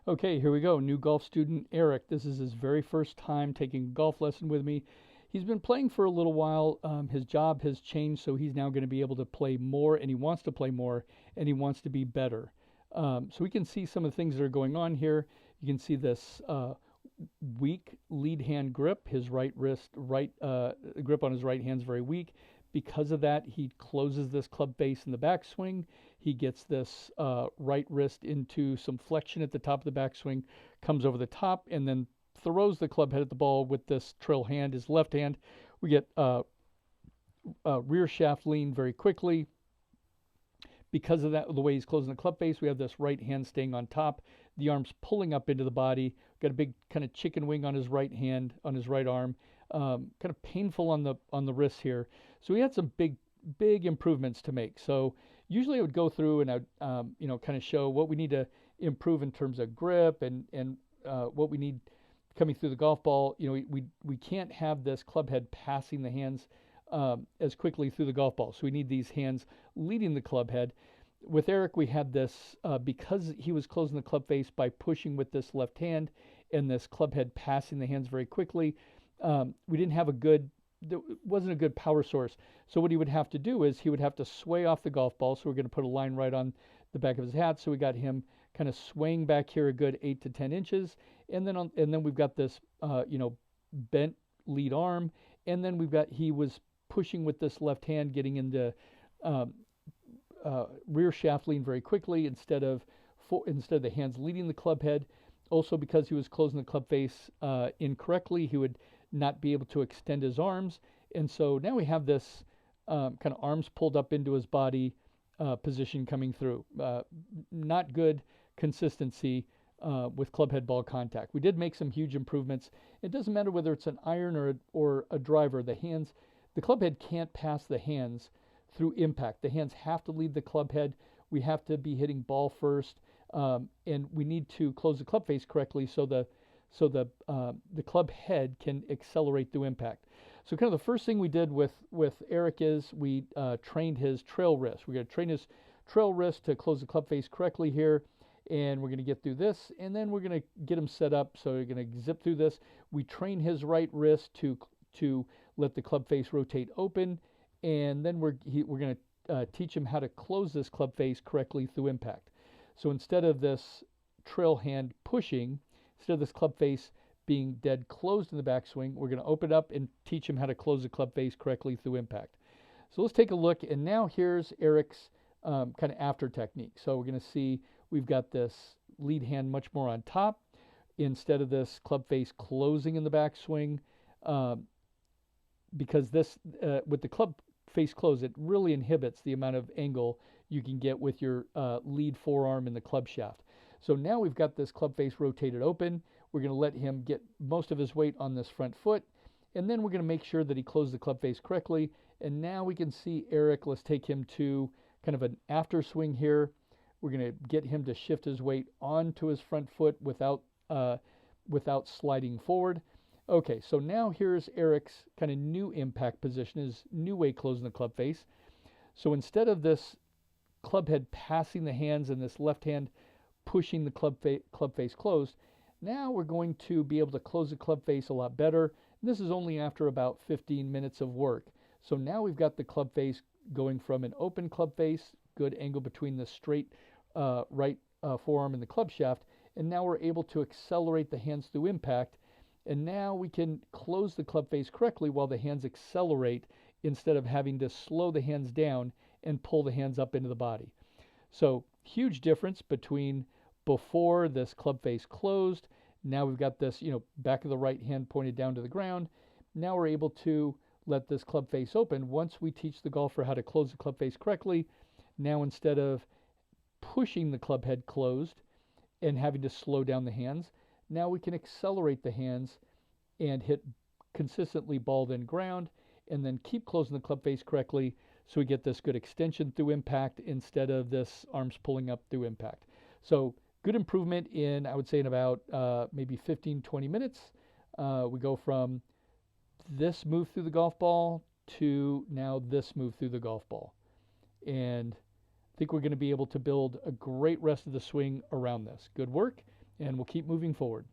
Okay, here we go. New golf student Eric. This is his very first time taking a golf lesson with me. He's been playing for a little while. His job has changed, so he's now going to be able to play more, and he wants to play more, and he wants to be better. So we can see some of the things that are going on here. You can see this weak lead hand grip. His right wrist, right grip on his right hand is very weak. Because of that, he closes this club face in the backswing. He gets this right wrist into some flexion at the top of the backswing, comes over the top, and then throws the club head at the ball with this trail hand, his left hand. We get rear shaft lean very quickly. Because of that, the way he's closing the club face, we have this right hand staying on top, the arms pulling up into the body. Got a big kind of chicken wing on his right hand, on his right arm. Kind of painful on the wrists here. So he had some big improvements to make. So usually I would go through and I'd kind of show what we need to improve in terms of grip and what we need coming through the golf ball. We can't have this club head passing the hands as quickly through the golf ball. So we need these hands leading the club head. With Eric, we had this because he was closing the club face by pushing with this left hand and this club head passing the hands very quickly. We didn't have there wasn't a good power source. So what he would have to do is he would have to sway off the golf ball. So we're going to put a line right on the back of his hat. So we got him kind of swaying back here a good 8 to 10 inches, and then we've got this bent lead arm, and then he was pushing with this left hand, getting into rear shaft lean very quickly instead of the hands leading the club head. Also, because he was closing the club face incorrectly, he would not be able to extend his arms. And so now we have this kind of arms pulled up into his body position coming through. Not good consistency with club head ball contact. We did make some huge improvements. It doesn't matter whether it's an iron or a driver. The club head can't pass the hands through impact. The hands have to lead the club head. We have to be hitting ball first, and we need to close the club face correctly so the club head can accelerate through impact. So kind of the first thing we did with Eric is we trained his trail wrist. We're going to train his trail wrist to close the club face correctly here, and we're going to get through this, and then we're going to get him set up. So we're going to zip through this. We train his right wrist to let the club face rotate open, and then we're going to teach him how to close this club face correctly through impact. So instead of this trail hand pushing, instead of this club face being dead closed in the backswing, we're going to open up and teach him how to close the club face correctly through impact. So let's take a look, and now here's Eric's kind of after technique. So we're going to see we've got this lead hand much more on top instead of this club face closing in the backswing. Because this, with the club face closed, it really inhibits the amount of angle you can get with your lead forearm in the club shaft. So now we've got this club face rotated open. We're going to let him get most of his weight on this front foot, and then we're going to make sure that he closed the club face correctly. And now we can see Eric. Let's take him to kind of an after swing here. We're going to get him to shift his weight onto his front foot without sliding forward. Okay, so now here's Eric's kind of new impact position, his new way closing the club face. So instead of this club head passing the hands and this left hand pushing the club face closed, now we're going to be able to close the club face a lot better. This is only after about 15 minutes of work. So now we've got the club face going from an open club face, good angle between the straight right forearm and the club shaft, and now we're able to accelerate the hands through impact. And now we can close the club face correctly while the hands accelerate instead of having to slow the hands down and pull the hands up into the body. So huge difference between before this club face closed. Now we've got this, back of the right hand pointed down to the ground. Now we're able to let this club face open. Once we teach the golfer how to close the club face correctly, now instead of pushing the club head closed and having to slow down the hands, now we can accelerate the hands and hit consistently ball then ground, and then keep closing the club face correctly so we get this good extension through impact instead of this arms pulling up through impact. So good improvement in, I would say, in about maybe 15, 20 minutes. We go from this move through the golf ball to now this move through the golf ball. And I think we're going to be able to build a great rest of the swing around this. Good work. and we'll keep moving forward.